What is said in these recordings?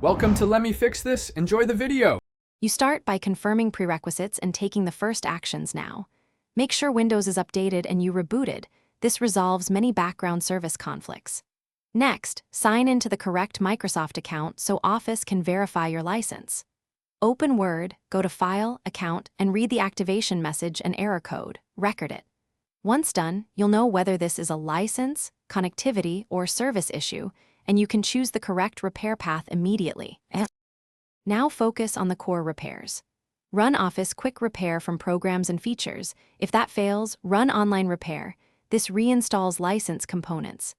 Welcome to Let Me Fix This. Enjoy the video. You start by confirming prerequisites and taking the first actions now. Make sure Windows is updated and you rebooted. This resolves many background service conflicts. Next, sign into the correct Microsoft account so Office can verify your license. Open Word, go to File, Account, and read the activation message and error code. Record it. Once done, you'll know whether this is a license, connectivity, or service issue, and you can choose the correct repair path immediately. Now focus on the core repairs. Run Office Quick Repair from Programs and Features. If that fails, run Online Repair. This reinstalls license components.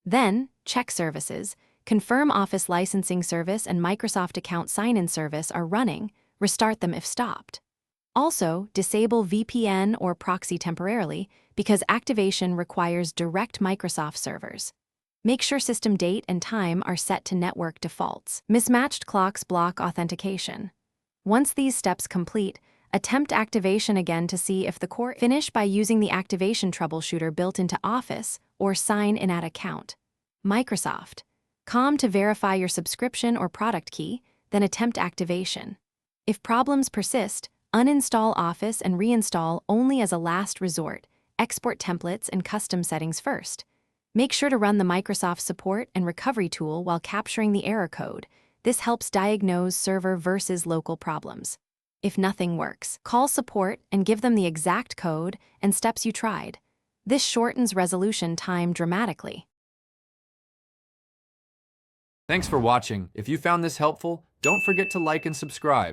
Then, check services. Confirm Office Licensing Service and Microsoft Account Sign-In Service are running. Restart them if stopped. Also, disable VPN or proxy temporarily because activation requires direct Microsoft servers. Make sure system date and time are set to network defaults. Mismatched clocks block authentication. Once these steps complete, attempt activation again to see if the core finish by using the activation troubleshooter built into Office or sign in at account. Microsoft. COM to verify your subscription or product key, then attempt activation. If problems persist, uninstall Office and reinstall only as a last resort. Export templates and custom settings first. Make sure to run the Microsoft Support and Recovery tool while capturing the error code. This helps diagnose server versus local problems. If nothing works, call support and give them the exact code and steps you tried. This shortens resolution time dramatically. Thanks for watching. If you found this helpful, don't forget to like and subscribe.